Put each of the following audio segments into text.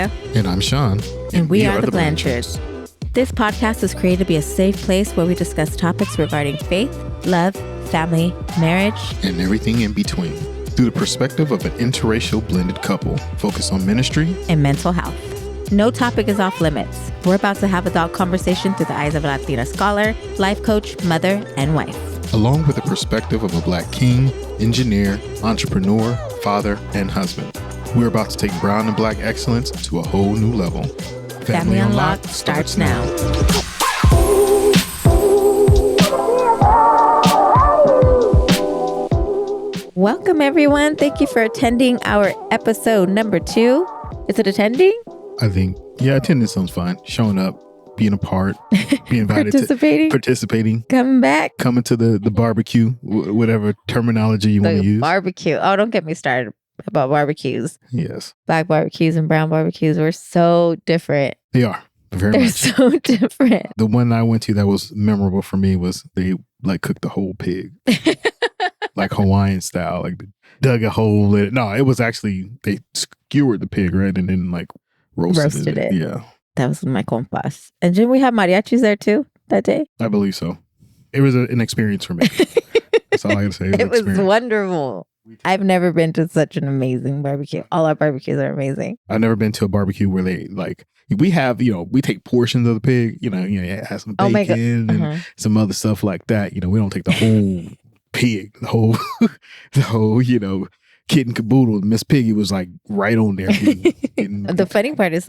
Erika. And I'm Sean. And we are the Blanchards. This podcast is created to be a safe place where we discuss topics regarding faith, love, family, marriage, and everything in between through the perspective of an interracial blended couple focused on ministry and mental health. No topic is off limits. We're about to have adult conversation through the eyes of a Latina scholar, life coach, mother, and wife. Along with the perspective of a Black king, engineer, entrepreneur, father, and husband. We're about to take brown and Black excellence to a whole new level. Family Unlocked starts now. Welcome, everyone. Thank you for attending our episode number 2. Is it attending? I think, attending sounds fine. Showing up, being a part, being invited participating, coming to the barbecue, whatever terminology you want to use. Barbecue. Oh, don't get me started about barbecues. Yes. Black barbecues and brown barbecues were so different. They are. They're much. So different. The one I went to that was memorable for me was they cooked the whole pig. Like Hawaiian style. Like they dug a hole in it. No, it was actually, they skewered the pig, right? And then roasted it. Yeah. That was my compas. And didn't we have mariachis there too that day? I believe so. It was an experience for me. That's all I can say. It was wonderful. I've never been to such an amazing barbecue. All our barbecues are amazing. I've never been to a barbecue where they we have, we take portions of the pig, it has some bacon and some other stuff like that. We don't take the whole pig, the whole, kid and caboodle. Miss Piggy was right on there. The funny part is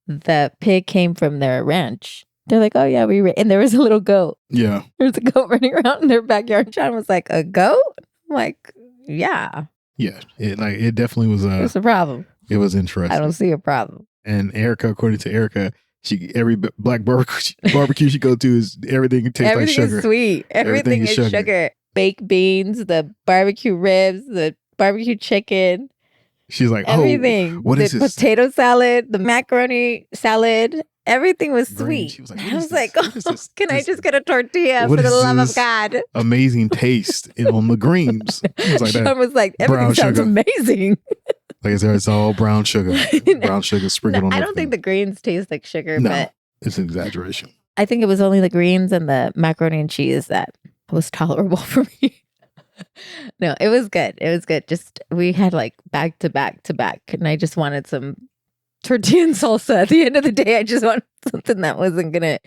the pig came from their ranch. They're like, oh yeah, and there was a little goat. Yeah. There was a goat running around in their backyard. Sean was like, a goat? I'm like, yeah. Yeah. It definitely was What's the problem? It was interesting. I don't see a problem. And Erika, according to Erika, every Black barbecue she go to is everything tastes like sugar. Everything is sweet. Everything is sugar. Baked beans, the barbecue ribs, the barbecue chicken. She's like, everything. What is this? Potato salad, the macaroni salad. Everything was sweet. She was like, I was like, can I just get a tortilla for the love of God? Amazing taste on the greens. Sean was like, everything sounds amazing. It's all brown sugar. Brown sugar sprinkled on. I don't think the greens taste like sugar, but it's an exaggeration. I think it was only the greens and the macaroni and cheese that was tolerable for me. No, it was good. It was good. Just we had back to back to back, and I just wanted some tortilla and salsa. At the end of the day, I just wanted something that wasn't gonna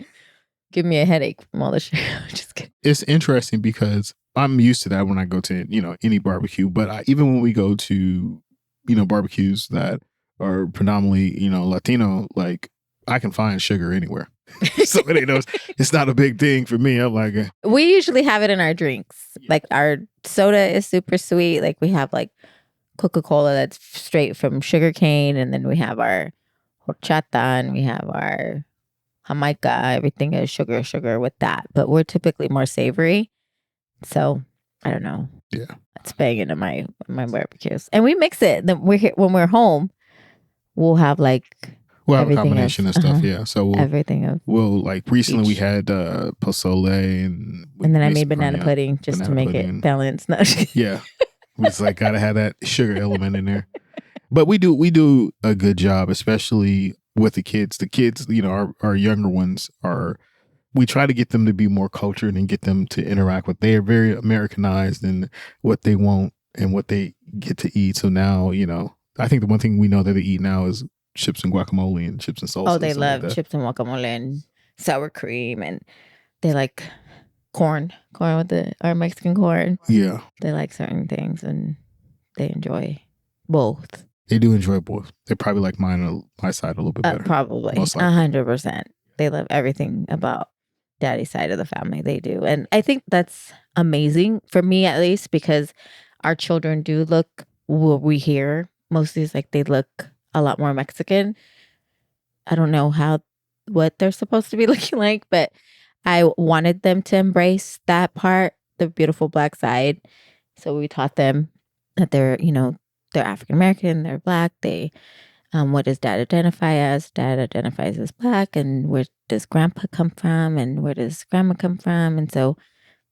give me a headache from all the shit. Just kidding. It's interesting because I'm used to that when I go to any barbecue, but even when we go to barbecues that are predominantly Latino, I can find sugar anywhere. So it's not a big thing for me. I'm like, we usually have it in our drinks. Our soda is super sweet. We have Coca-Cola that's straight from sugarcane, and then we have our horchata and we have our Jamaica. Everything is sugar with that. But we're typically more savory. So I don't know. Yeah. It's banging into my barbecues. And we mix it. Then when we're home, we'll have we'll have a combination of stuff, yeah. So we'll recently we had pozole and then I made banana pudding just to make it balanced. No. Yeah. We just gotta have that sugar element in there. But we do a good job, especially with the kids. The kids, our younger ones we try to get them to be more cultured and get them to interact with. They are very Americanized in what they want and what they get to eat. So now, I think the one thing we know that they eat now is chips and guacamole and chips and salsa. Oh, they love chips and guacamole and sour cream, and they like corn with our Mexican corn. Yeah. They like certain things and they enjoy both. They do enjoy both. They probably like my side a little bit better. Probably. 100%. They love everything about Daddy's side of the family. They do. And I think that's amazing for me, at least, because our children do look, what we hear mostly is they look a lot more Mexican. I don't know what they're supposed to be looking like, but I wanted them to embrace that part, the beautiful Black side. So we taught them that they're African American, they're Black, what does Dad identify as? Dad identifies as Black, and where does Grandpa come from, and where does Grandma come from? And so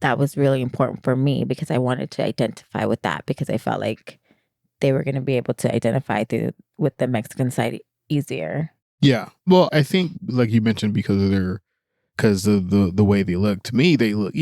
that was really important for me because I wanted to identify with that, because I felt like they were going to be able to identify with the Mexican side easier. Yeah. Well, I think like you mentioned because of the way they look. To me, they look,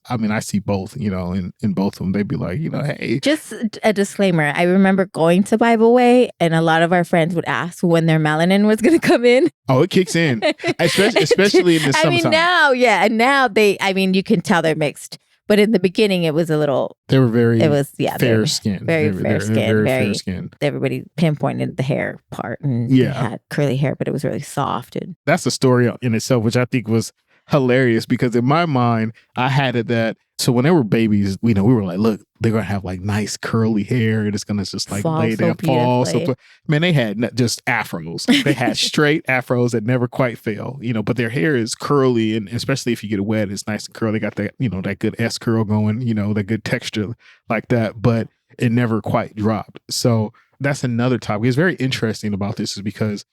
I mean, I see both, in both of them. They'd be like, hey. Just a disclaimer. I remember going to Bible Way, and a lot of our friends would ask when their melanin was going to come in. Oh, it kicks in, especially in the summertime. I mean, now, yeah. And now you can tell they're mixed. But in the beginning, it was a little. They were very fair skinned. Very fair skin. Very fair skinned. Everybody pinpointed the hair part, and they had curly hair, but it was really soft. And that's a story in itself, which I think was hilarious, because in my mind, I had it that, so when they were babies, we were like, look, they're going to have like nice curly hair, and it's going to just like lay down, fall. So, man, they had just afros. They had straight afros that never quite fail, but their hair is curly, and especially if you get it wet, it's nice and curly. They got that, that good S curl going, that good texture like that, but it never quite dropped. So that's another topic. It's very interesting about this is because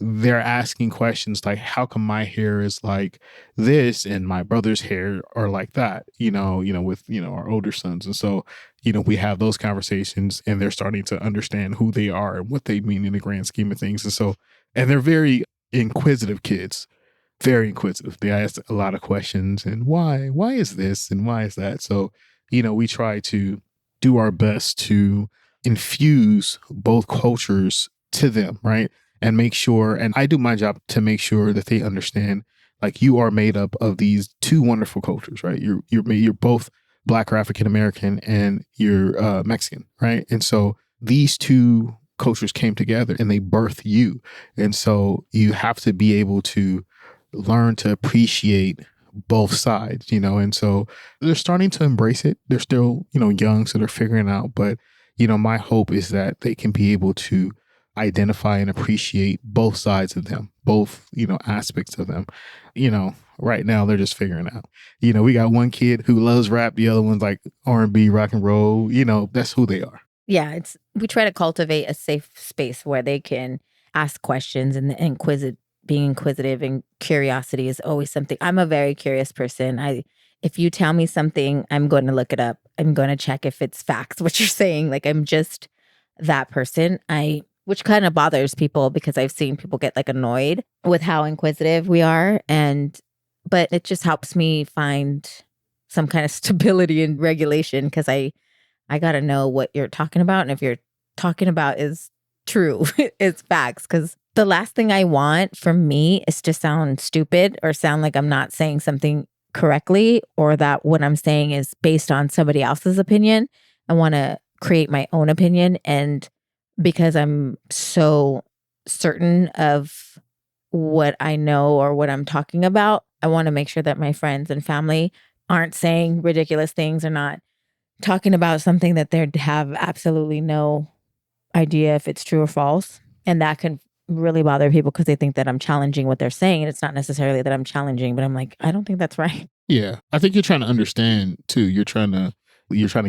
they're asking questions like, how come my hair is like this and my brother's hair are like that, with, our older sons. And so, we have those conversations, and they're starting to understand who they are and what they mean in the grand scheme of things. And so, and they're very inquisitive kids, very inquisitive. They ask a lot of questions, and why is this? And why is that? So, we try to do our best to infuse both cultures to them, right? And make sure, and I do my job to make sure that they understand, like, you are made up of these two wonderful cultures, right? You're both Black or African American, and you're Mexican, right? And so these two cultures came together and they birthed you. And so you have to be able to learn to appreciate both sides, and so they're starting to embrace it. They're still, young, so they're figuring out. But, my hope is that they can be able to identify and appreciate both sides of them, both, aspects of them. Right now they're just figuring out. We got one kid who loves rap, the other one's like R&B, rock and roll. That's who they are. Yeah, we try to cultivate a safe space where they can ask questions, and being inquisitive and curiosity is always something. I'm a very curious person. If you tell me something, I'm going to look it up. I'm going to check if it's facts, what you're saying. Like, I'm just that person. Which kind of bothers people, because I've seen people get like annoyed with how inquisitive we are. But it just helps me find some kind of stability and regulation, because I got to know what you're talking about. And if you're talking about is true, it's facts. Because the last thing I want from me is to sound stupid or sound like I'm not saying something correctly, or that what I'm saying is based on somebody else's opinion. I want to create my own opinion. And because I'm so certain of what I know or what I'm talking about, I want to make sure that my friends and family aren't saying ridiculous things or not talking about something that they have absolutely no idea if it's true or false. And that can really bother people, because they think that I'm challenging what they're saying. And it's not necessarily that I'm challenging, but I'm like, I don't think that's right. Yeah. I think you're trying to understand too. You're trying to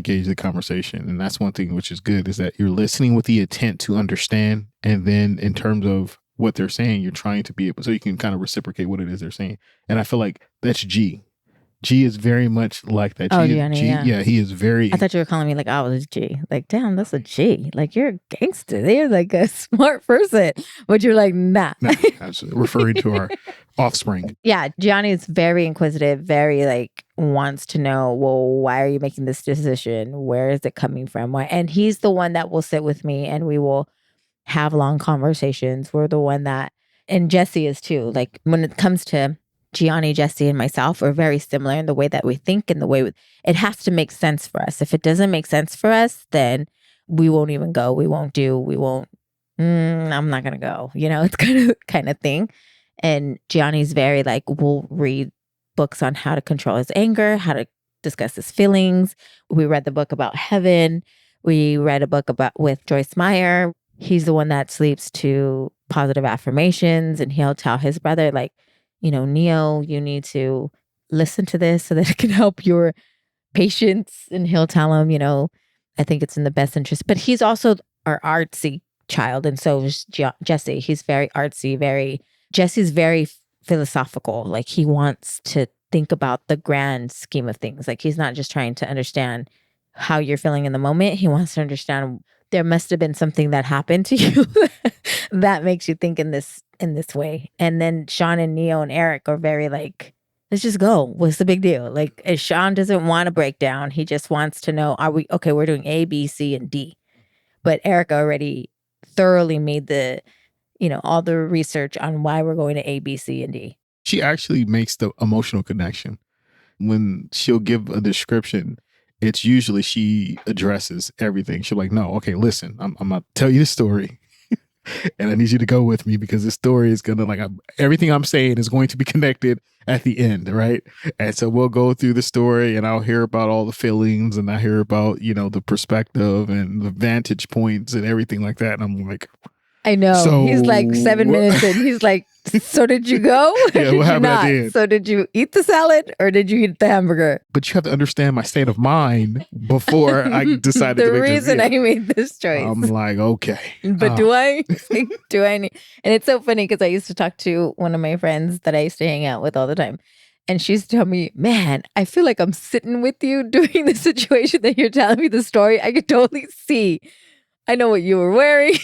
gauge the conversation. And that's one thing which is good, is that you're listening with the intent to understand. And then in terms of what they're saying, you're trying to be able, so you can kind of reciprocate what it is they're saying. And I feel like that's G. G is very much like that. Gianni, yeah, he is very. I thought you were calling me like I was a G. Like, damn, that's a G. Like, you're a gangster. They're like a smart person. But you're like, nah. No, absolutely. Referring to our offspring. Yeah, Gianni is very inquisitive, very like wants to know, well, why are you making this decision? Where is it coming from? Why? And he's the one that will sit with me, and we will have long conversations. We're the one that, and Jesse is too. Like, when it comes to Gianni, Jesse, and myself are very similar in the way that we think and the way it has to make sense for us. If it doesn't make sense for us, then we won't even go. We won't. I'm not going to go. It's kind of thing. And Gianni's very like, we'll read books on how to control his anger, how to discuss his feelings. We read the book about heaven. We read a book with Joyce Meyer. He's the one that sleeps to positive affirmations, and he'll tell his brother, like, Neo, you need to listen to this so that it can help your patience. And he'll tell him, I think it's in the best interest. But he's also our artsy child. And so is Jesse. He's very artsy, Jesse's very philosophical. Like, he wants to think about the grand scheme of things. Like, he's not just trying to understand how you're feeling in the moment. He wants to understand there must have been something that happened to you that makes you think in this way. And then Sean and Neo and Eric are very like, let's just go. What's the big deal? Like, Sean doesn't want to break down. He just wants to know, are we okay? We're doing A, B, C, and D. But Erica already thoroughly made the, all the research on why we're going to A, B, C, and D. She actually makes the emotional connection. When she'll give a description, it's usually she addresses everything. She'll like, no, okay, listen, I'm going to tell you the story. And I need you to go with me because the story is going to everything I'm saying is going to be connected at the end. Right. And so we'll go through the story and I'll hear about all the feelings and I hear about, the perspective and the vantage points and everything like that. And I'm like, I know. So, he's like 7 minutes in. He's like, so did you go? Yeah, what happened at the end? So did you eat the salad or did you eat the hamburger? But you have to understand my state of mind before I decided to make this. The reason I made this choice. I'm like, okay. But do I? Do I need? And it's so funny because I used to talk to one of my friends that I used to hang out with all the time. And she used to tell me, man, I feel like I'm sitting with you during the situation that you're telling me the story. I could totally see. I know what you were wearing.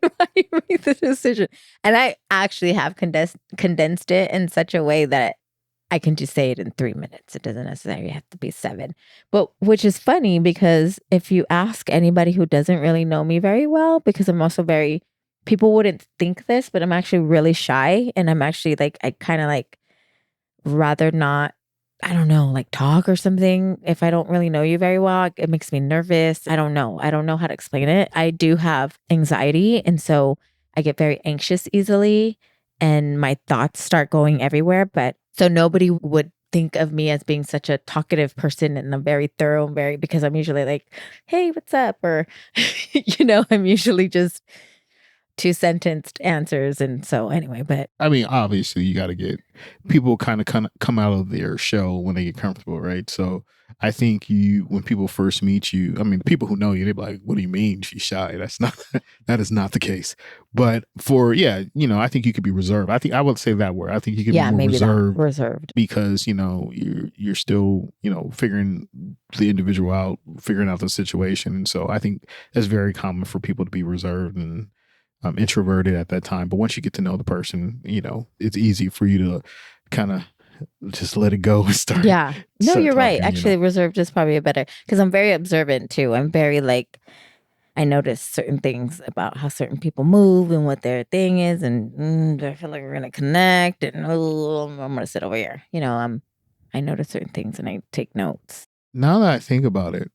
Why you made the decision. And I actually have condensed it in such a way that I can just say it in 3 minutes. It doesn't necessarily have to be 7. But which is funny because if you ask anybody who doesn't really know me very well, because I'm also people wouldn't think this, but I'm actually really shy. And I'm actually I kind of rather not, I don't know, talk or something. If I don't really know you very well, it makes me nervous. I don't know how to explain it. I do have anxiety. And so I get very anxious easily and my thoughts start going everywhere. But so nobody would think of me as being such a talkative person and I'm very thorough and because I'm usually like, hey, what's up? Or, I'm usually just 2-sentence answers. And so anyway, but I mean, obviously you got to get people kind of come out of their shell when they get comfortable. Right. So I think when people first meet you, I mean, people who know you, they're like, what do you mean she's shy? That is not the case. But I think you could be reserved. I would say that word. I think you could be more reserved because, you're still, figuring the individual out, figuring out the situation. And so I think that's very common for people to be reserved and introverted at that time. But once you get to know the person, it's easy for you to kind of just let it go and start. Yeah. No, you're right. Actually, reserved is probably better because I'm very observant too. I'm very I notice certain things about how certain people move and what their thing is. And I feel like we're going to connect and I'm going to sit over here. I notice certain things and I take notes. Now that I think about it,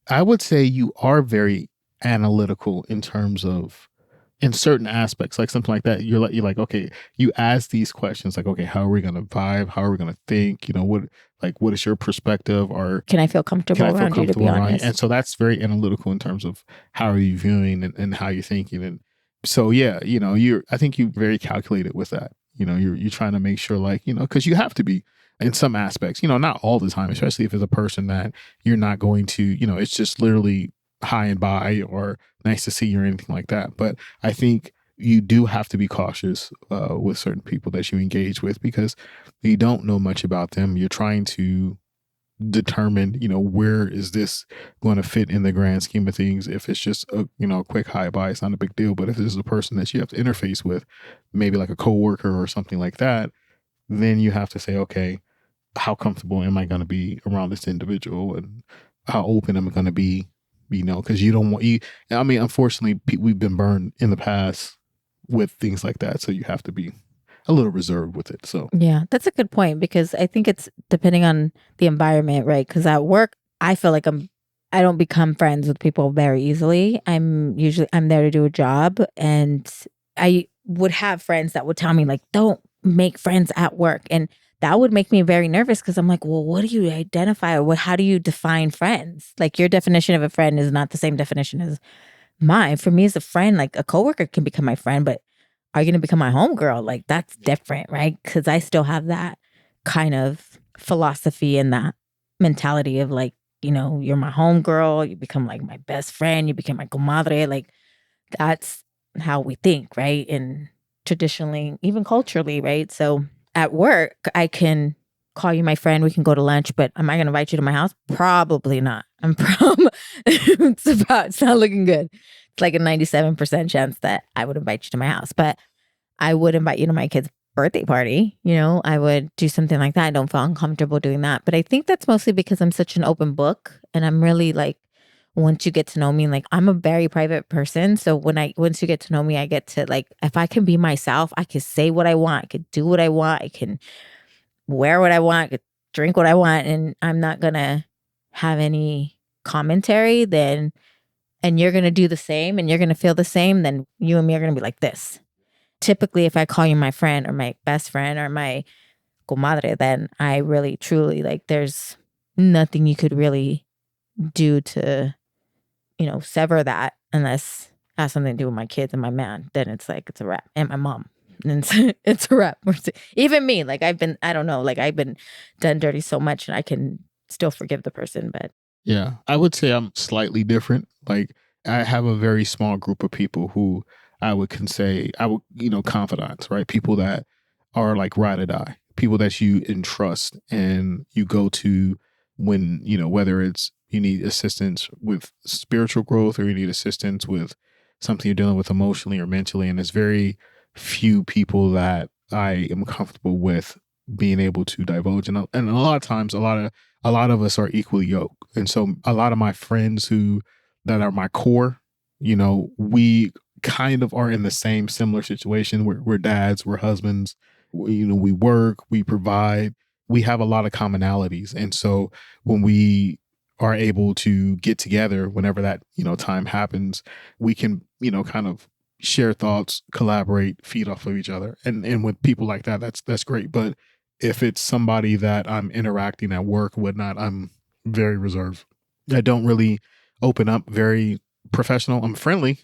I would say you are very analytical in terms of in certain aspects, like something like that. You're like, okay, you ask these questions like, okay, how are we going to vibe? How are we going to think? What is your perspective? Or can I feel comfortable around you, to be honest? And so that's very analytical in terms of how are you viewing and how you're thinking. And so, yeah, I think you're very calculated with that. You're trying to make sure because you have to be in some aspects, not all the time, especially if it's a person that you're not going to, it's just literally hi and bye or nice to see you or anything like that. But I think you do have to be cautious with certain people that you engage with because you don't know much about them. You're trying to determine, where is this going to fit in the grand scheme of things. If it's just a quick hi bye, it's not a big deal. But if this is a person that you have to interface with, maybe like a coworker or something like that, then you have to say, okay, how comfortable am I going to be around this individual and how open am I going to be? Because you don't want unfortunately, we've been burned in the past with things like that. So you have to be a little reserved with it. So, yeah, that's a good point because I think it's depending on the environment, right? Because at work, I feel like I don't become friends with people very easily. I'm there to do a job. And I would have friends that would tell me don't make friends at work. And that would make me very nervous because I'm like, well, what do you identify or how do you define friends? Your definition of a friend is not the same definition as mine. For me as a friend, a coworker can become my friend, but are you going to become my homegirl? That's different, right? Because I still have that kind of philosophy and that mentality of you're my homegirl, you become my best friend, you become my comadre. That's how we think, right? And traditionally, even culturally, right? So at work, I can call you my friend. We can go to lunch, but am I going to invite you to my house? Probably not. It's not looking good. It's like a 97% chance that I would invite you to my house, but I would invite you to my kid's birthday party. I would do something like that. I don't feel uncomfortable doing that. But I think that's mostly because I'm such an open book, and I'm really like, once you get to know me, like I'm a very private person. So once you get to know me, I get to like, if I can be myself, I can say what I want, I could do what I want, I can wear what I want, I could drink what I want, and I'm not gonna have any commentary then, and you're gonna do the same and you're gonna feel the same, then you and me are gonna be like this. Typically, if I call you my friend or my best friend or my comadre, then I really truly like there's nothing you could really do to sever that unless it has something to do with my kids and my man. Then it's like, it's a wrap. And my mom. And it's a wrap. Even me, like I've been done dirty so much, and I can still forgive the person. But Yeah, I would say I'm slightly different. Like I have a very small group of people who confidants, right? People that are like ride or die, people that you entrust and you go to when, whether it's you need assistance with spiritual growth or you need assistance with something you're dealing with emotionally or mentally. And there's very few people that I am comfortable with being able to divulge. And a lot of times, a lot of us are equally yoked. And so a lot of my friends that are my core, we kind of are in the same similar situation. We're dads, we're husbands, we work, we provide, we have a lot of commonalities. And so when we are able to get together, whenever that, time happens, we can, kind of share thoughts, collaborate, feed off of each other. And with people like that, that's great. But if it's somebody that I'm interacting at work, whatnot, I'm very reserved. I don't really open up, very professional. I'm friendly.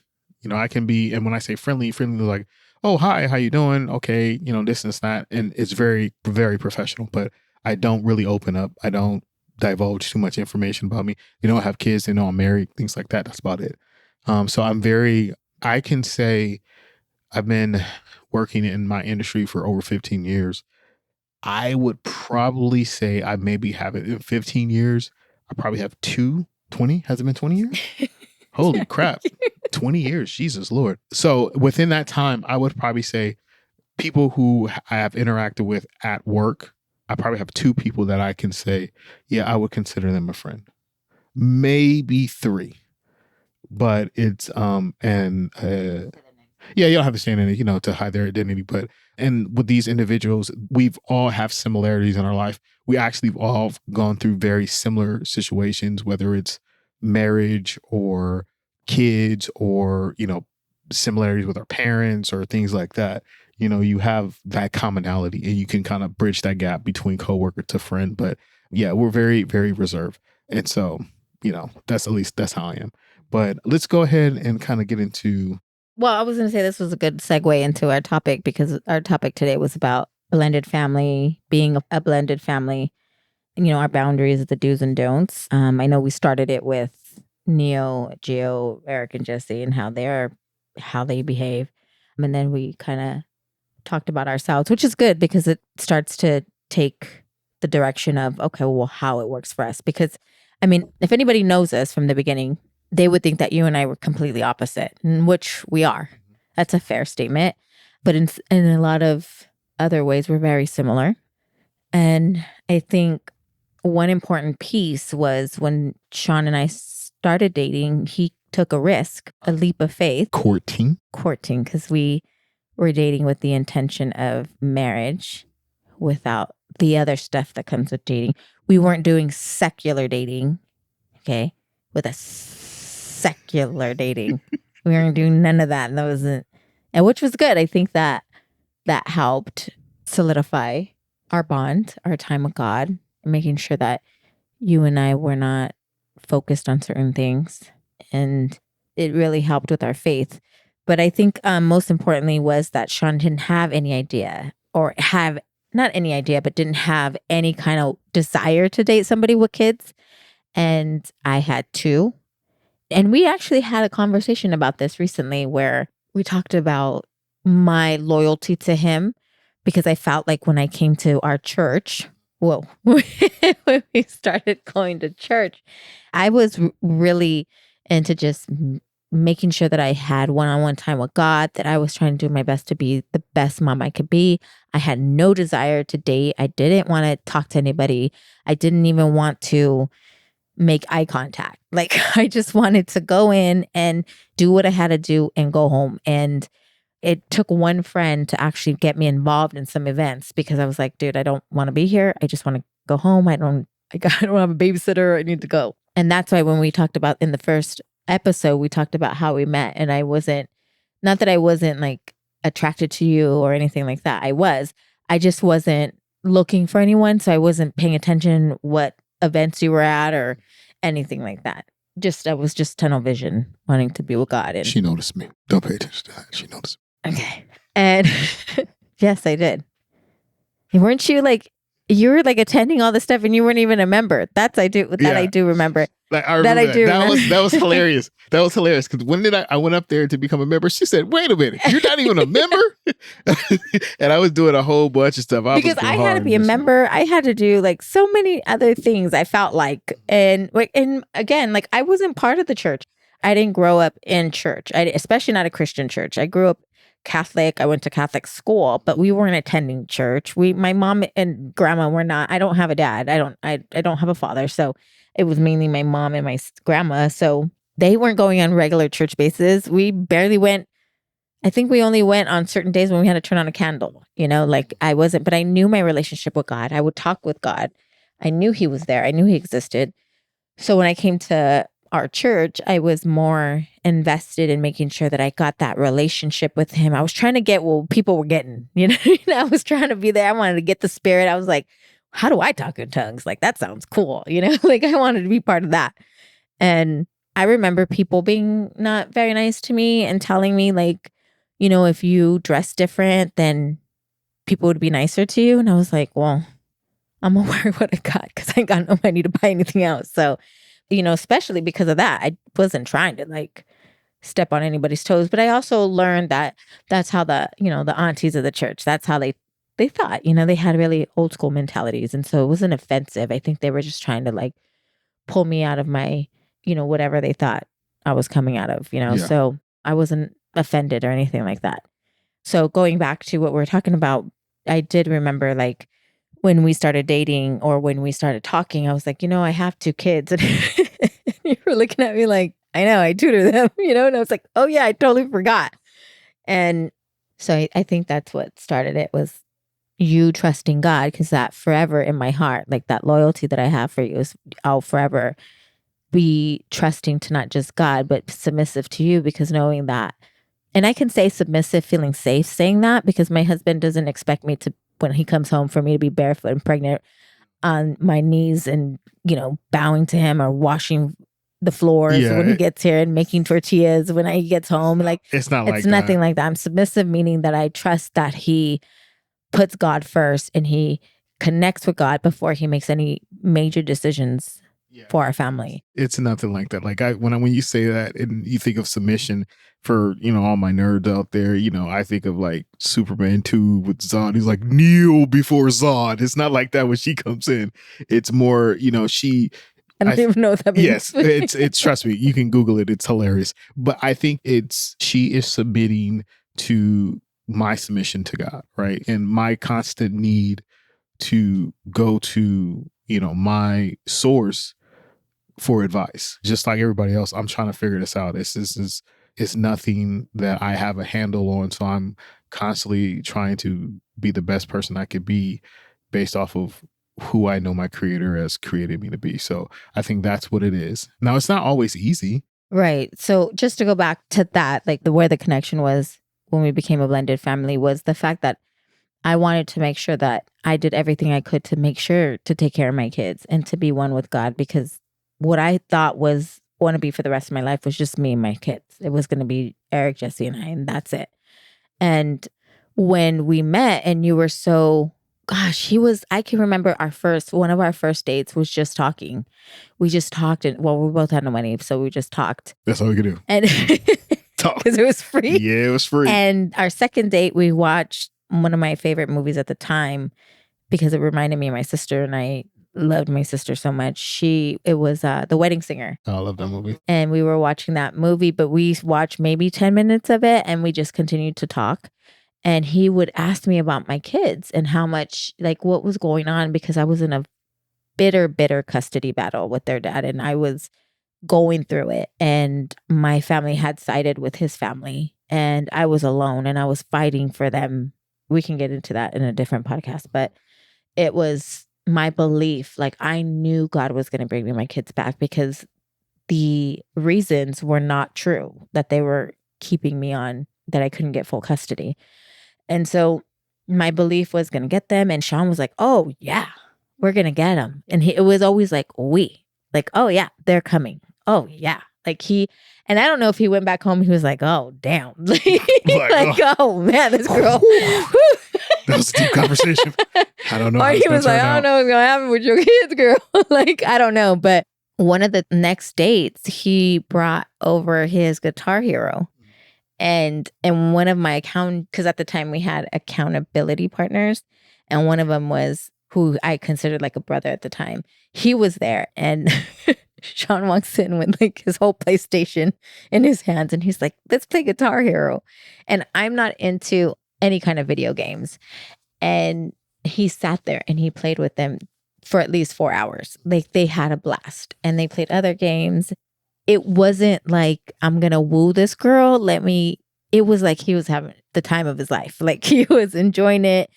I can be, and when I say friendly like, oh, hi, how you doing? Okay, this and that. And it's very, very professional, but I don't really open up. I don't divulge too much information about me. They don't have kids, they know I'm married, things like that. That's about it. So I can say I've been working in my industry for over 15 years. I would probably say I maybe have it in 15 years. I probably have 20. Has it been 20 years? Holy crap. 20 years. Jesus Lord. So within that time, I would probably say people who I have interacted with at work, I probably have 2 people that I can say, yeah, I would consider them a friend. Maybe 3. But it's yeah, you don't have to say anything, to hide their identity. But and with these individuals, we've all have similarities in our life. We actually have all gone through very similar situations, whether it's marriage or kids or, similarities with our parents or things like that. You have that commonality and you can kind of bridge that gap between coworker to friend. But yeah, we're very, very reserved. And so, that's how I am. But let's go ahead and kind of get into. well, I was going to say this was a good segue into our topic, because our topic today was about blended family, being a blended family, and, our boundaries, the do's and don'ts. I know we started it with Neo, Gio, Eric, and Jesse, and how they behave. And then we kind of talked about ourselves, which is good because it starts to take the direction of, okay, well, how it works for us. Because, if anybody knows us from the beginning, they would think that you and I were completely opposite, which we are. That's a fair statement. But in a lot of other ways, we're very similar. And I think one important piece was when Sean and I started dating, he took a risk, a leap of faith. Courting, because we were dating with the intention of marriage without the other stuff that comes with dating. We weren't doing secular dating, okay, with a secular dating. We weren't doing none of that. And that wasn't, and which was good. I think that helped solidify our bond, our time with God, making sure that you and I were not focused on certain things. And it really helped with our faith. But I think most importantly was that Sean didn't have any idea, or have not any idea, but didn't have any kind of desire to date somebody with kids. And I had 2. And we actually had a conversation about this recently where we talked about my loyalty to him, because I felt like when I came to our church, Whoa. When we started going to church, I was really into just making sure that I had one-on-one time with God, that I was trying to do my best to be the best mom I could be. I had no desire to date. I didn't want to talk to anybody. I didn't even want to make eye contact. Like, I just wanted to go in and do what I had to do and go home. And it took one friend to actually get me involved in some events, because I was like, dude, I don't want to be here. I just want to go home. I don't have a babysitter. I need to go. And that's why when we talked about in the first episode, we talked about how we met. And not that I wasn't like attracted to you or anything like that. I just wasn't looking for anyone. So I wasn't paying attention what events you were at or anything like that. I was just tunnel vision, wanting to be with God. And She noticed me. Don't pay attention to that. She noticed me. okay. And yes, I did. Weren't you like, you were like attending all this stuff and you weren't even a member? I do remember. Like, I remember that was hilarious. That was hilarious. Because when I went up there to become a member, she said, "Wait a minute, you're not even a member." And I was doing a whole bunch of stuff. Because I had to be a member. I had to do like so many other things, I felt like. And again, like, I wasn't part of the church. I didn't grow up in church, especially not a Christian church. I grew up Catholic. I went to Catholic school, but we weren't attending church. My mom and grandma were not. I don't have a dad. I don't have a father. So it was mainly my mom and my grandma. So they weren't going on regular church bases. We barely went. I think we only went on certain days when we had to turn on a candle, like I wasn't, but I knew my relationship with God. I would talk with God. I knew he was there. I knew he existed. So when I came to our church, I was more invested in making sure that I got that relationship with him. I was trying to get what people were getting, I was trying to be there. I wanted to get the spirit. I was like, how do I talk in tongues? Like, that sounds cool. Like, I wanted to be part of that. And I remember people being not very nice to me and telling me like, if you dress different, then people would be nicer to you. And I was like, well, I'm gonna wear what I got because I ain't got no money to buy anything else. So, especially because of that, I wasn't trying to like step on anybody's toes. But I also learned that that's how the aunties of the church, that's how they thought, they had really old school mentalities. And so it wasn't offensive. I think they were just trying to like pull me out of my, whatever they thought I was coming out of, Yeah. So I wasn't offended or anything like that. So going back to what we're talking about, I did remember like when we started dating or when we started talking, I was like, I have 2 kids. And you were looking at me like, I know, I tutor them, and I was like, oh yeah, I totally forgot. And so I think that's what started it, was you trusting God, because that forever in my heart, like that loyalty that I have for you is I'll forever be trusting to not just God, but submissive to you, because knowing that, and I can say submissive, feeling safe saying that, because my husband doesn't expect me to, when he comes home, for me to be barefoot and pregnant on my knees and, bowing to him or washing the floors when he gets here and making tortillas when he gets home. Like, it's nothing like that. I'm submissive, meaning that I trust that he puts God first and he connects with God before he makes any major decisions for our family. It's nothing like that. Like, when you say that and you think of submission, for all my nerds out there, I think of like Superman 2 with Zod. He's like, kneel before Zod. It's not like that when she comes in. It's more, she. I don't even know what that means. Yes, it's trust me, you can Google it. It's hilarious. But I think she is submitting to my submission to God, right? And my constant need to go to, my source for advice. Just like everybody else, I'm trying to figure this out. It's nothing that I have a handle on. So I'm constantly trying to be the best person I could be based off of who I know my creator has created me to be. So I think that's what it is. Now, it's not always easy. Right. So just to go back to that, like where the connection was when we became a blended family, was the fact that I wanted to make sure that I did everything I could to make sure to take care of my kids and to be one with God, because what I thought was want to be for the rest of my life was just me and my kids. It was going to be Eric, Jesse, and I, and that's it. And when we met and you were so, gosh, I can remember one of our first dates was just talking. We just talked, and we both had no money, so we just talked. That's all we could do. And talk. Because it was free. Yeah, it was free. And our second date, we watched one of my favorite movies at the time, because it reminded me of my sister, and I loved my sister so much. It was The Wedding Singer. Oh, I love that movie. And we were watching that movie, but we watched maybe 10 minutes of it and we just continued to talk. And he would ask me about my kids and how much, like, what was going on, because I was in a bitter custody battle with their dad, and I was going through it. And my family had sided with his family, and I was alone, and I was fighting for them. We can get into that in a different podcast, but it was my belief. Like, I knew God was going to bring me my kids back, because the reasons were not true that they were keeping me on, that I couldn't get full custody. And so my belief was going to get them. And Sean was like, oh, yeah, we're going to get them. And it was always like, oh, yeah, they're coming. Oh, yeah. And I don't know if he went back home. He was like, oh, damn. Oh, man, this girl. That was a deep conversation. I don't know. Or he was like, I don't know what's going to happen with your kids, girl. I don't know. But one of the next dates, he brought over his Guitar Hero. And one of my because at the time we had accountability partners, and one of them was who I considered like a brother at the time. He was there, and Sean walks in with like his whole PlayStation in his hands, and he's like, let's play Guitar Hero. And I'm not into any kind of video games. And he sat there and he played with them for at least 4 hours. Like, they had a blast, and they played other games. It wasn't like, I'm going to woo this girl. It was like he was having the time of his life. Like, he was enjoying it,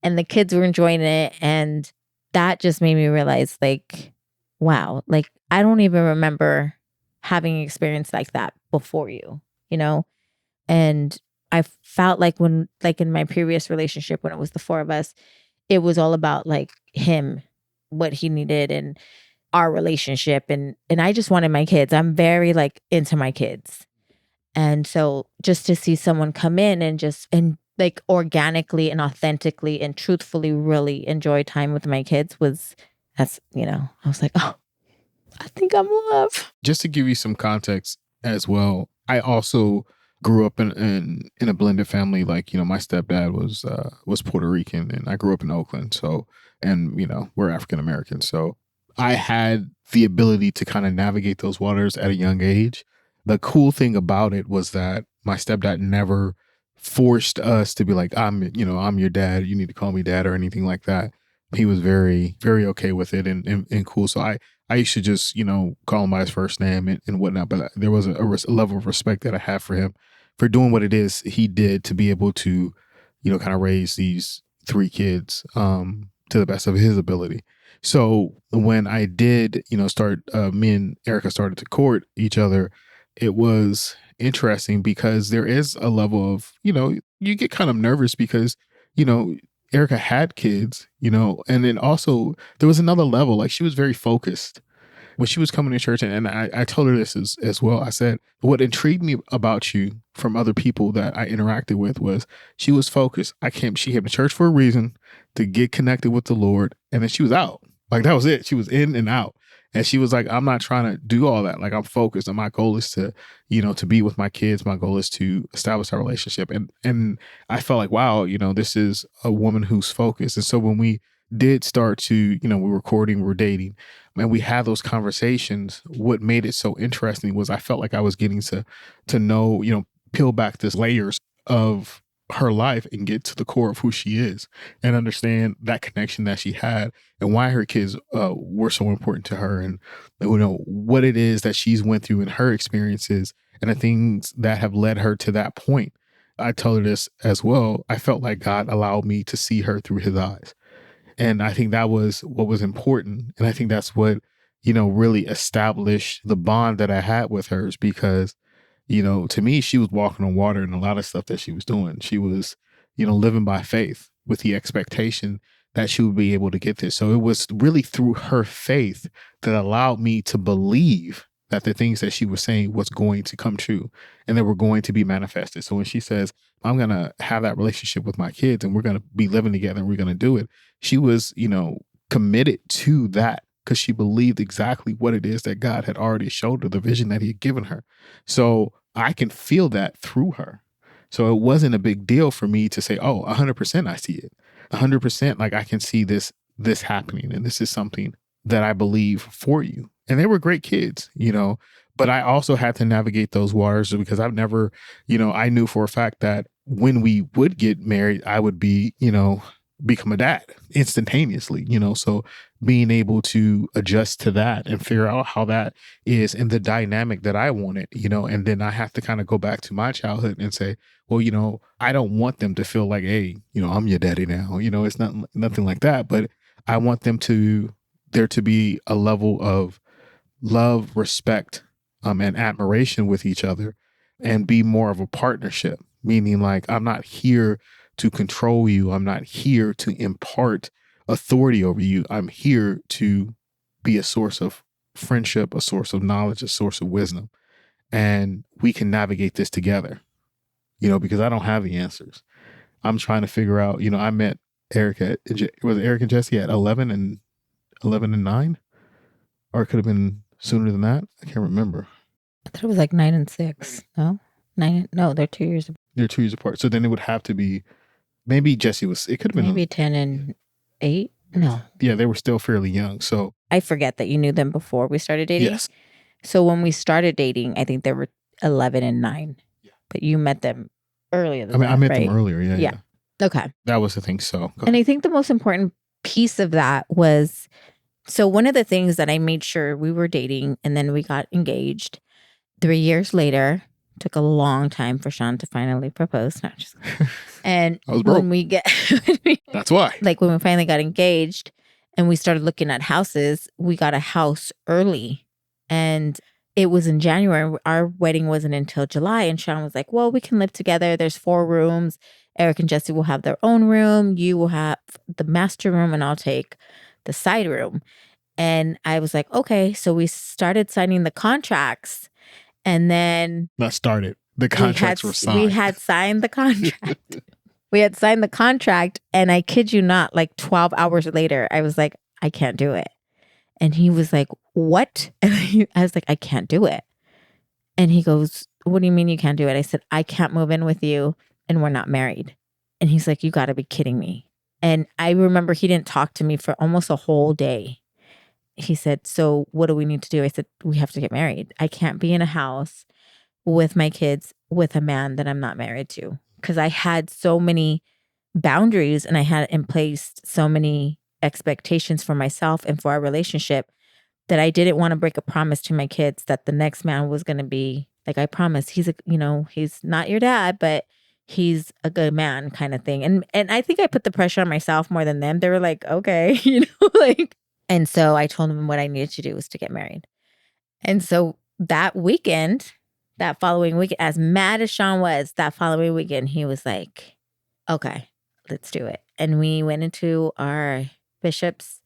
and the kids were enjoying it. And that just made me realize, like, wow, like, I don't even remember having an experience like that before you, you know? And I felt like in my previous relationship, when it was the four of us, it was all about like him, what he needed, and our relationship. And I just wanted my kids. I'm very like into my kids. And so just to see someone come in and like organically and authentically and truthfully really enjoy time with my kids I was like, oh, I think I'm in love. Just to give you some context as well, I also grew up in a blended family. Like, my stepdad was Puerto Rican, and I grew up in Oakland. So, and we're African American. So I had the ability to kind of navigate those waters at a young age. The cool thing about it was that my stepdad never forced us to be like, I'm your dad, you need to call me dad, or anything like that. He was very, very okay with it and cool. So I used to just, call him by his first name and whatnot. But there was a level of respect that I have for him for doing what it is he did to be able to, kind of raise these 3 kids to the best of his ability. So when I did, start, me and Erika started to court each other, it was interesting because there is a level of, you get kind of nervous because, Erika had kids, and then also there was another level, like she was very focused when she was coming to church. And I told her this as well. I said, what intrigued me about you from other people that I interacted with was she was focused. She came to church for a reason, to get connected with the Lord. And then she was out. Like, that was it. She was in and out. And she was like, I'm not trying to do all that. Like, I'm focused. And my goal is to, to be with my kids. My goal is to establish our relationship. And I felt like, wow, this is a woman who's focused. And so when we did start to, we were recording, we were dating, and we had those conversations, what made it so interesting was I felt like I was getting to know, peel back this layers of her life and get to the core of who she is and understand that connection that she had and why her kids were so important to her, and what it is that she's went through in her experiences and the things that have led her to that point. I told her this as well. I felt like God allowed me to see her through his eyes. And I think that was what was important. And I think that's what, really established the bond that I had with hers, because to me, she was walking on water in a lot of stuff that she was doing. She was, living by faith with the expectation that she would be able to get this. So it was really through her faith that allowed me to believe that the things that she was saying was going to come true and they were going to be manifested. So when she says, I'm going to have that relationship with my kids and we're going to be living together and we're going to do it, she was, committed to that because she believed exactly what it is that God had already showed her, the vision that he had given her. So I can feel that through her. So it wasn't a big deal for me to say, oh, 100% I see it. 100%, like I can see this happening, and this is something that I believe for you. And they were great kids, but I also had to navigate those waters because I've never, I knew for a fact that when we would get married, I would be, become a dad instantaneously, so being able to adjust to that and figure out how that is in the dynamic that I wanted, and then I have to kind of go back to my childhood and say, well, I don't want them to feel like, hey, I'm your daddy now, it's not nothing like that, but I want there to be a level of love, respect, and admiration with each other, and be more of a partnership, meaning like, I'm not here to control you. I'm not here to impart authority over you. I'm here to be a source of friendship, a source of knowledge, a source of wisdom. And we can navigate this together, because I don't have the answers. I'm trying to figure out, I met Erika, was it Eric and Jesse at 11 and 9? Or it could have been sooner than that. I can't remember. I thought it was like 9 and 6. No? 9. No, they're 2 years apart. They're 2 years apart. So then it would have to be, maybe Jesse it could have been. Maybe 10 and 8? No. Yeah, they were still fairly young. So I forget that you knew them before we started dating. Yes. So when we started dating, I think they were 11 and 9. Yeah. But you met them earlier than that, I met right? them earlier. Yeah. Okay. That was the thing. So, and I think the most important piece of that was, so one of the things that I made sure we were dating, and then we got engaged 3 years later. Took a long time for Sean to finally propose. No, just and when we get that's why. Like when we finally got engaged and we started looking at houses, we got a house early, and it was in January. Our wedding wasn't until July, and Sean was like, well, we can live together. There's 4 rooms. Eric and Jesse will have their own room. You will have the master room, and I'll take the side room. And I was like, okay. So we started signing the contracts. And then that started. The contracts were signed. We had signed the contract. We had signed the contract. And I kid you not, like 12 hours later, I was like, I can't do it. And he was like, what? And I was like, I can't do it. And he goes, what do you mean you can't do it? I said, I can't move in with you and we're not married. And he's like, you got to be kidding me. And I remember he didn't talk to me for almost a whole day. He said, so what do we need to do? I said, we have to get married. I can't be in a house with my kids with a man that I'm not married to. Because I had so many boundaries and I had in place so many expectations for myself and for our relationship that I didn't want to break a promise to my kids that the next man was going to be, like I promised, he's not your dad, but he's a good man kind of thing. And I think I put the pressure on myself more than them. They were like, okay, like. And so I told him what I needed to do was to get married. And so that following weekend, as mad as Sean was, that following weekend, he was like, okay, let's do it. And we went into our bishop's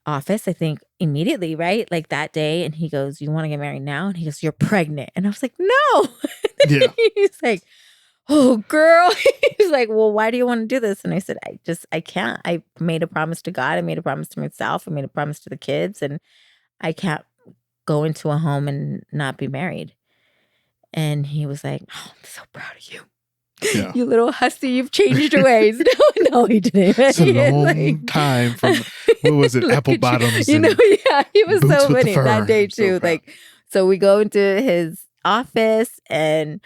office, I think immediately, right? Like that day. And he goes, you want to get married now? And he goes, you're pregnant. And I was like, no. Yeah. He's like, oh, girl. He's like, well, why do you want to do this? And I said, I can't. I made a promise to God. I made a promise to myself. I made a promise to the kids. And I can't go into a home and not be married. And he was like, oh, I'm so proud of you. Yeah. You little hussy, you've changed your ways. No, he didn't. It's a long time from, what was it, apple bottoms. Yeah, he was so funny that day too. So we go into his office and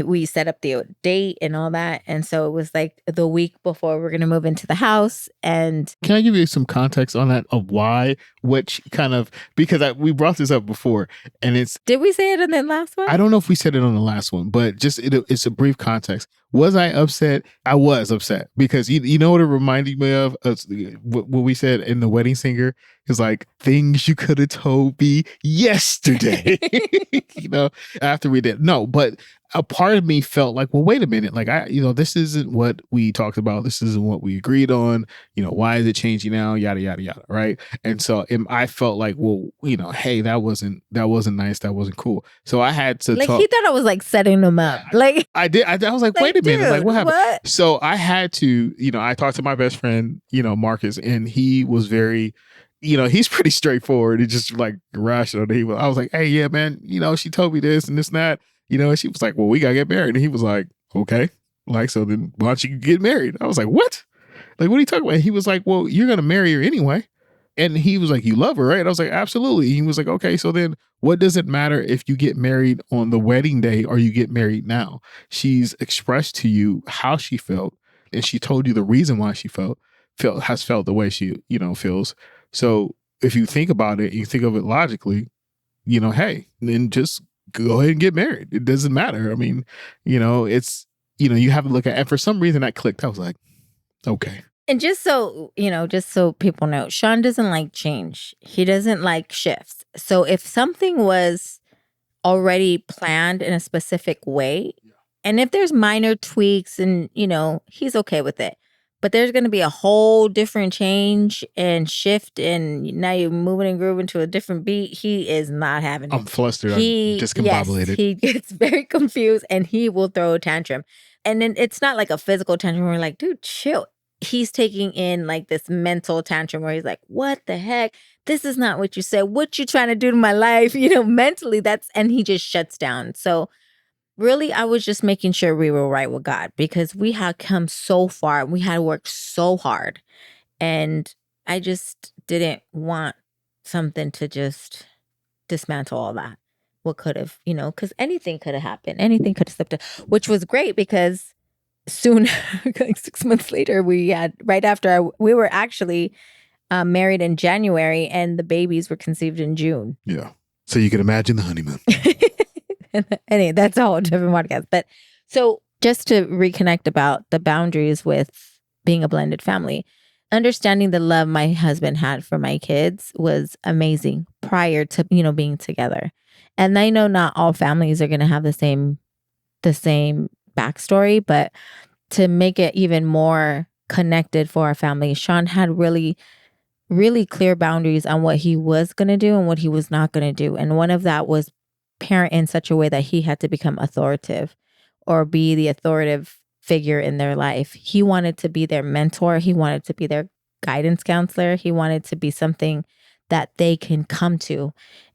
we set up the date and all that. And so it was like the week before we're going to move into the house. And can I give you some context on that of why, which kind of, because we brought this up before and it's. Did we say it in the last one? I don't know if we said it on the last one, but just it's a brief context. Was I upset? I was upset because you know what it reminded me of? What we said in The Wedding Singer is like things you could have told me yesterday, after we did. No, but a part of me felt like, well, wait a minute. Like this isn't what we talked about. This isn't what we agreed on. Why is it changing now? Yada, yada, yada. Right. And so I felt like, well, hey, that wasn't nice. That wasn't cool. So I had to talk. He thought I was like setting him up. Like I did. I was like, wait a minute. Like what happened? What? So I had to, I talked to my best friend, Marcus, and he was very, he's pretty straightforward. He just like rational. I was like, hey, yeah, man, she told me this and this and that, and she was like, well, we gotta get married. And he was like, okay. Like, so then why don't you get married? I was like, what? Like, what are you talking about? He was like, well, you're going to marry her anyway. And he was like, you love her, right? I was like, absolutely. He was like, okay, so then what does it matter if you get married on the wedding day or you get married now? She's expressed to you how she felt, and she told you the reason why she has felt the way she, feels. So if you think about it, you think of it logically, hey, then just go ahead and get married. It doesn't matter. I mean, it's, you have to look at, and for some reason that clicked. I was like, okay. And just so people know, Sean doesn't like change. He doesn't like shifts. So if something was already planned in a specific way, and if there's minor tweaks and, he's okay with it. But there's going to be a whole different change and shift, and now you're moving and grooving to a different beat. He is not having it. I'm flustered. I'm discombobulated. Yes, he gets very confused and he will throw a tantrum. And then it's not like a physical tantrum where we're like, dude, chill. He's taking in like this mental tantrum where he's like, what the heck? This is not what you said. What you trying to do to my life? Mentally and he just shuts down. So really, I was just making sure we were right with God, because we had come so far. We had worked so hard. And I just didn't want something to just dismantle all that. What could have, because anything could have happened. Anything could have slipped, which was great because soon, like 6 months later, we were actually married in January and the babies were conceived in June. Yeah. So you can imagine the honeymoon. Anyway, that's a whole different podcast. But so just to reconnect about the boundaries with being a blended family, understanding the love my husband had for my kids was amazing prior to, being together. And I know not all families are going to have the same backstory, but to make it even more connected for our family, Sean had really, really clear boundaries on what he was going to do and what he was not going to do. And one of that was parent in such a way that he had to become authoritative or be the authoritative figure in their life. He wanted to be their mentor. He wanted to be their guidance counselor. He wanted to be something that they can come to.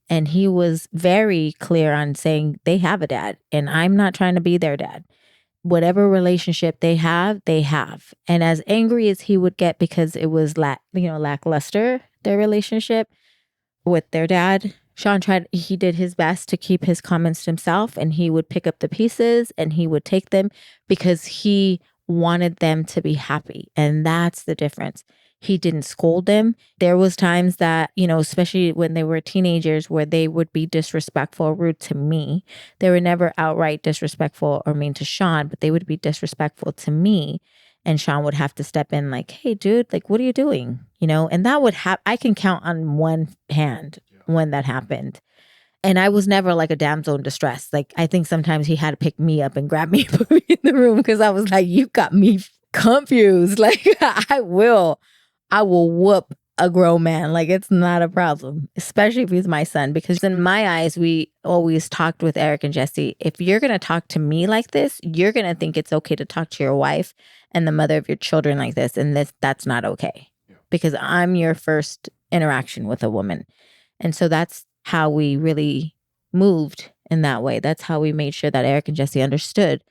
And he was very clear on saying they have a dad and I'm not trying to be their dad. Whatever relationship they have, they have. And as angry as he would get because it was lackluster, their relationship with their dad, Sean he did his best to keep his comments to himself, and he would pick up the pieces and he would take them because he wanted them to be happy. And that's the difference. He didn't scold them. There was times that, especially when they were teenagers, where they would be disrespectful or rude to me. They were never outright disrespectful or mean to Sean, but they would be disrespectful to me. And Sean would have to step in like, hey, dude, like, what are you doing? And that would I can count on one hand when that happened. And I was never like a damsel in distress. Like, I think sometimes he had to pick me up and grab me and put me in the room because I was like, you got me confused. Like, I will whoop a grown man. Like, it's not a problem, especially if he's my son. Because in my eyes, we always talked with Eric and Jesse, if you're going to talk to me like this, you're going to think it's okay to talk to your wife and the mother of your children like this. And that's not okay because I'm your first interaction with a woman. And so that's how we really moved in that way. That's how we made sure that Eric and Jesse understood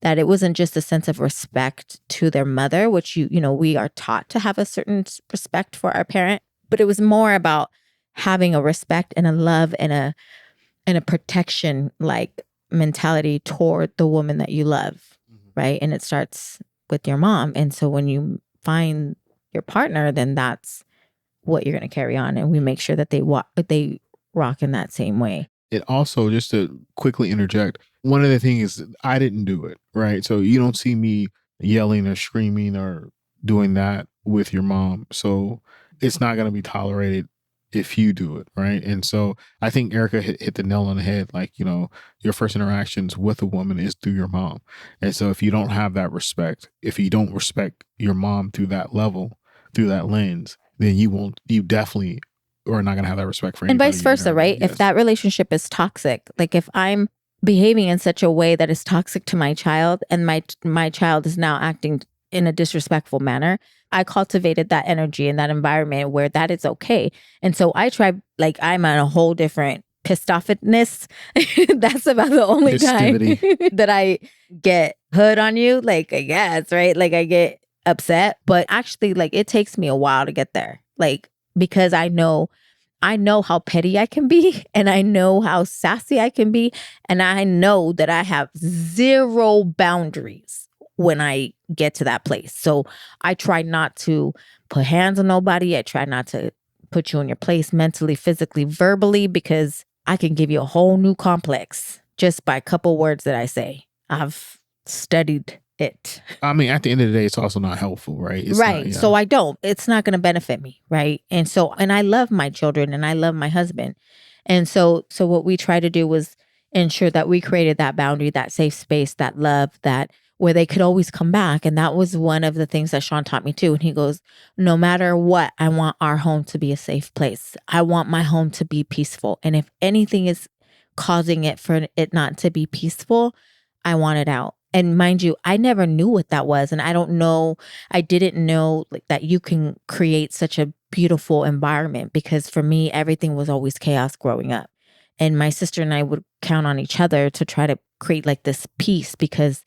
that it wasn't just a sense of respect to their mother, which we are taught to have a certain respect for our parent, but it was more about having a respect and a love and a protection like mentality toward the woman that you love, right? And it starts with your mom. And so when you find your partner, then that's what you're going to carry on. And we make sure that they rock in that same way. It also, just to quickly interject, one of the things is I didn't do it, right? So you don't see me yelling or screaming or doing that with your mom. So it's not going to be tolerated if you do it, right? And so I think Erika hit the nail on the head. Like, your first interactions with a woman is through your mom. And so if you don't have that respect, if you don't respect your mom through that level, through that lens, then you definitely are not going to have that respect for anybody. And vice versa, right? Yes. If that relationship is toxic, like if I'm behaving in such a way that is toxic to my child and my child is now acting in a disrespectful manner, I cultivated that energy in that environment where that is okay. And so I try, like, I'm on a whole different pissed offness. That's about the only time that I get hood on you. Like, I guess, right? Like I get upset, but actually like it takes me a while to get there. Like, because I know how petty I can be, and I know how sassy I can be, and I know that I have zero boundaries when I get to that place. So I try not to put hands on nobody. I try not to put you in your place mentally, physically, verbally, because I can give you a whole new complex just by a couple words that I say. I've studied it. I mean, at the end of the day, it's also not helpful, right? It's right. Not, yeah. So it's not going to benefit me. Right. And I love my children and I love my husband. And so what we try to do was ensure that we created that boundary, that safe space, that love, that where they could always come back. And that was one of the things that Sean taught me too. And he goes, no matter what, I want our home to be a safe place. I want my home to be peaceful. And if anything is causing it for it not to be peaceful, I want it out. And mind you, I never knew what that was. And I didn't know like that you can create such a beautiful environment, because for me, everything was always chaos growing up. And my sister and I would count on each other to try to create like this peace, because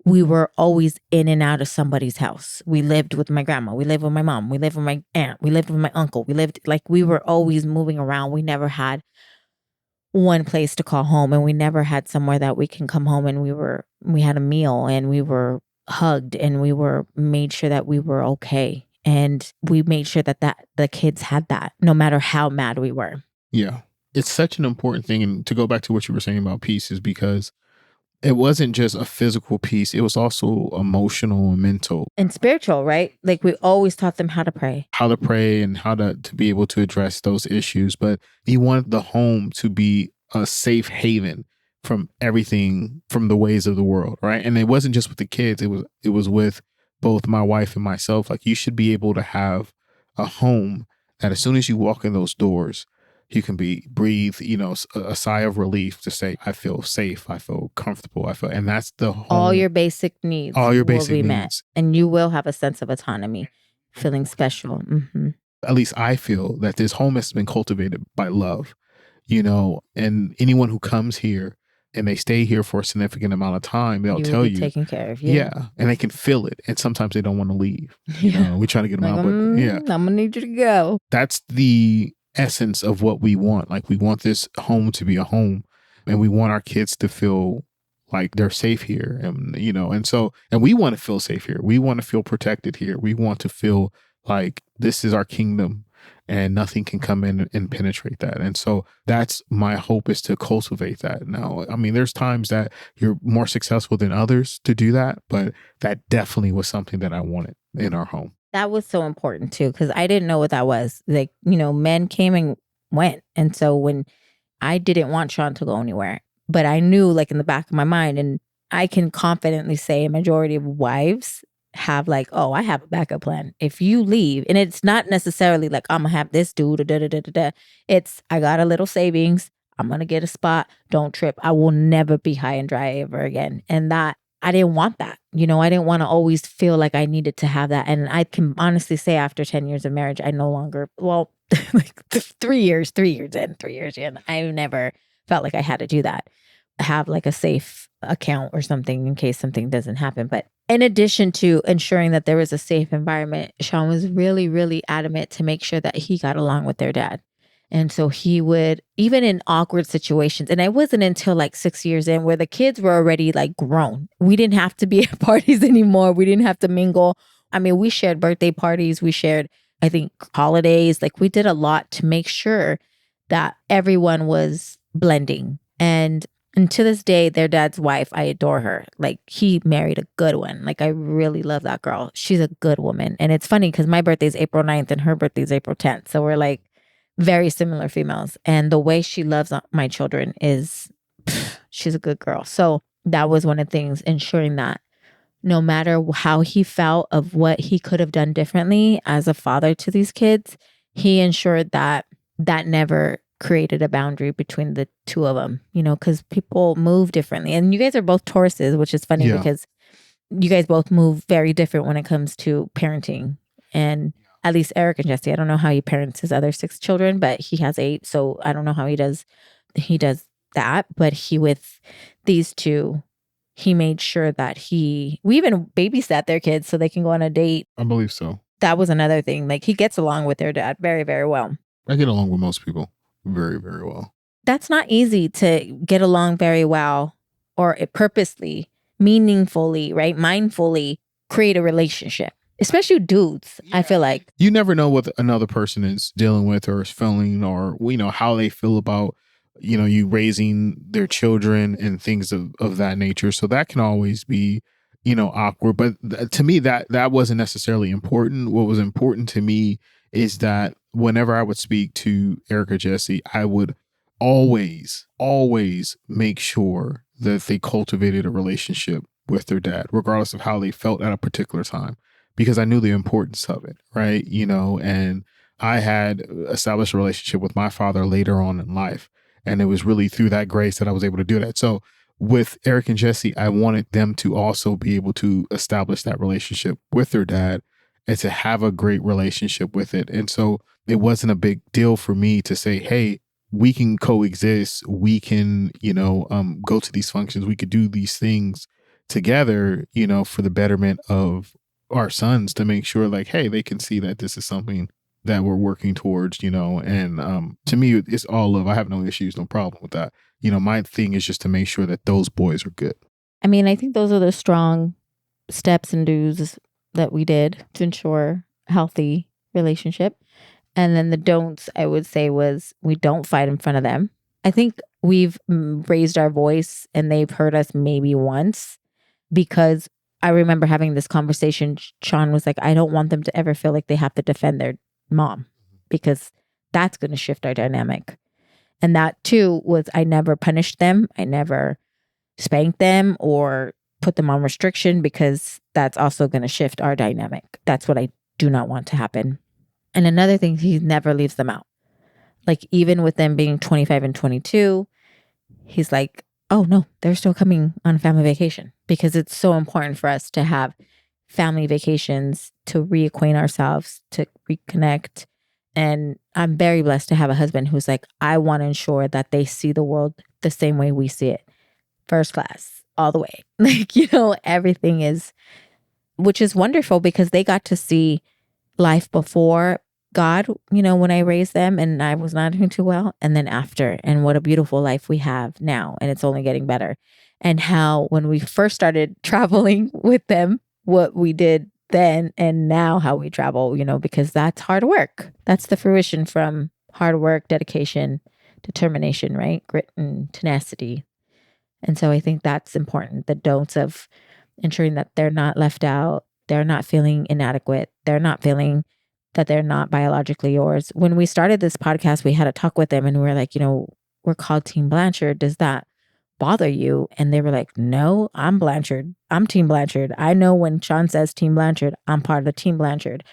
we were always in and out of somebody's house. We lived with my grandma. We lived with my mom. We lived with my aunt. We lived with my uncle. We were always moving around. We never had one place to call home, and we never had somewhere that we can come home and we had a meal and we were hugged and we were made sure that we were okay. And we made sure that the kids had that no matter how mad we were. Yeah. It's such an important thing. And to go back to what you were saying about peace, is because it wasn't just a physical peace. It was also emotional and mental. And spiritual, right? Like we always taught them how to pray. How to pray and how to be able to address those issues. But he wanted the home to be a safe haven from everything, from the ways of the world, right? And it wasn't just with the kids. It was with both my wife and myself. Like, you should be able to have a home that as soon as you walk in those doors, you can breathe, a sigh of relief to say, I feel safe, I feel comfortable, and that's the home. All your basic needs will be met, and you will have a sense of autonomy, feeling special. Mm-hmm. At least I feel that this home has been cultivated by love, and anyone who comes here and they stay here for a significant amount of time, they'll tell you taken care of. Yeah, and they can feel it, and sometimes they don't want to leave. We try to get them out, but yeah, I'm gonna need you to go. That's the essence of what we want. Like, we want this home to be a home, and we want our kids to feel like they're safe here, and and we want to feel safe here. We want to feel protected here. We want to feel like this is our kingdom and nothing can come in and penetrate that. And so that's my hope, is to cultivate that. Now, I mean, there's times that you're more successful than others to do that, but that definitely was something that I wanted in our home. That was so important too, because I didn't know what that was. Like, men came and went. And so when I didn't want Sean to go anywhere, but I knew, like, in the back of my mind, and I can confidently say a majority of wives have like, oh, I have a backup plan. If you leave, and it's not necessarily like I'm gonna have this dude, it's I got a little savings. I'm gonna get a spot. Don't trip. I will never be high and dry ever again. And that, I didn't want that. I didn't want to always feel like I needed to have that. And I can honestly say, after 10 years of marriage, I no longer, like 3 years in, I never felt like I had to do that. Have like a safe account or something in case something doesn't happen. But in addition to ensuring that there was a safe environment, Sean was really, really adamant to make sure that he got along with their dad. And so he would, even in awkward situations, and it wasn't until like 6 years in where the kids were already like grown. We didn't have to be at parties anymore. We didn't have to mingle. I mean, we shared birthday parties. We shared, I think, holidays. Like, we did a lot to make sure that everyone was blending. And to this day, their dad's wife, I adore her. Like, he married a good one. Like, I really love that girl. She's a good woman. And it's funny because my birthday is April 9th and her birthday is April 10th. So we're like very similar females. And the way she loves my children is, she's a good girl. So that was one of the things, ensuring that no matter how he felt of what he could have done differently as a father to these kids, he ensured that that never created a boundary between the two of them, because people move differently. And you guys are both Tauruses, which is funny because you guys both move very different when it comes to parenting. And at least Eric and Jesse, I don't know how he parents his other 6 children, but he has 8. So I don't know how he does that. But with these two, he made sure that we even babysat their kids so they can go on a date. I believe so. That was another thing. Like, he gets along with their dad very, very well. I get along with most people very, very well. That's not easy to get along very well or purposely, meaningfully, right? Mindfully create a relationship, especially dudes. I feel like you never know what another person is dealing with or is feeling, or, you know, how they feel about, you know, you raising their children and things of that nature. So that can always be, you know, awkward. But to me, that wasn't necessarily important. What was important to me is that whenever I would speak to Erika Jesse, I would always make sure that they cultivated a relationship with their dad, regardless of how they felt at a particular time, because I knew the importance of it, right? You know, and I had established a relationship with my father later on in life. And it was really through that grace that I was able to do that. So with Eric and Jesse, I wanted them to also be able to establish that relationship with their dad and to have a great relationship with it. And so it wasn't a big deal for me to say, hey, we can coexist. We can, you know, go to these functions. We could do these things together, you know, for the betterment of our sons, to make sure like, hey, they can see that this is something that we're working towards, you know. And to me, it's all love. I have no issues, no problem with that. You know, my thing is just to make sure that those boys are good. I mean, I think those are the strong steps and do's that we did to ensure a healthy relationship. And then the don'ts, I would say, was we don't fight in front of them. I think we've raised our voice and they've heard us maybe once, because I remember having this conversation. Sean was like, I don't want them to ever feel like they have to defend their mom, because that's going to shift our dynamic. And that too was, I never punished them. I never spanked them or put them on restriction, because that's also going to shift our dynamic. That's what I do not want to happen. And another thing, he never leaves them out. Like, even with them being 25 and 22, he's like, oh no, they're still coming on family vacation, because it's so important for us to have family vacations to reacquaint ourselves, to reconnect. And I'm very blessed to have a husband who's like, I want to ensure that they see the world the same way we see it. First class, all the way. Like, you know, everything is, which is wonderful, because they got to see life before God, you know, when I raised them and I was not doing too well, and then after, and what a beautiful life we have now. And it's only getting better. And how when we first started traveling with them, what we did then and now how we travel, you know, because that's hard work. That's the fruition from hard work, dedication, determination, right? Grit and tenacity. And so I think that's important. The don'ts of ensuring that they're not left out, they're not feeling inadequate, they're not feeling that they're not biologically yours. When we started this podcast, we had a talk with them and we were like, you know, we're called Team Blanchard. Does that bother you? And they were like, no, I'm Blanchard. I'm Team Blanchard. I know when Sean says Team Blanchard, I'm part of the Team Blanchard.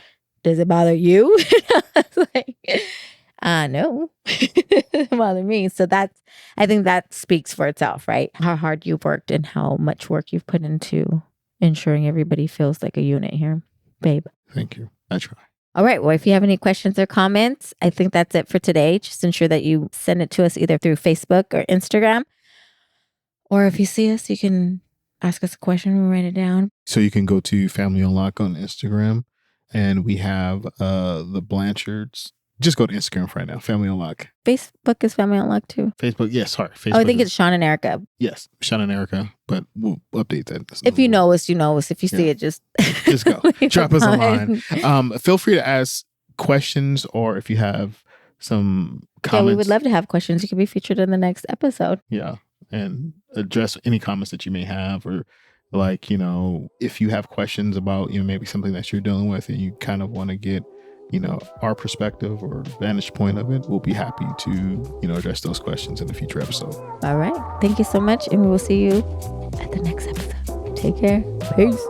Does it bother you? I was like, no, it doesn't bother me. So I think that speaks for itself, right? How hard you've worked and how much work you've put into ensuring everybody feels like a unit here, babe. Thank you. I try. All right. Well, if you have any questions or comments, I think that's it for today. Just ensure that you send it to us either through Facebook or Instagram. Or if you see us, you can ask us a question. We'll write it down. So you can go to Family Unlock on Instagram, and we have the Blanchards. Just go to Instagram right now, Family Unlock. Facebook is Family Unlock too. Facebook, yes, sorry. Facebook I think it's Sean and Erika. Yes, Sean and Erika, but we'll update that. If you know us, you know us. If you see it, just go. Drop us a line. Feel free to ask questions, or if you have some comments. Yeah, we would love to have questions. You could be featured in the next episode. Yeah, and address any comments that you may have, or like, you know, if you have questions about, you know, maybe something that you're dealing with and you kind of want to get, you know, our perspective or vantage point of it, we'll be happy to, you know, address those questions in a future episode. All right. Thank you so much. And we will see you at the next episode. Take care. Peace.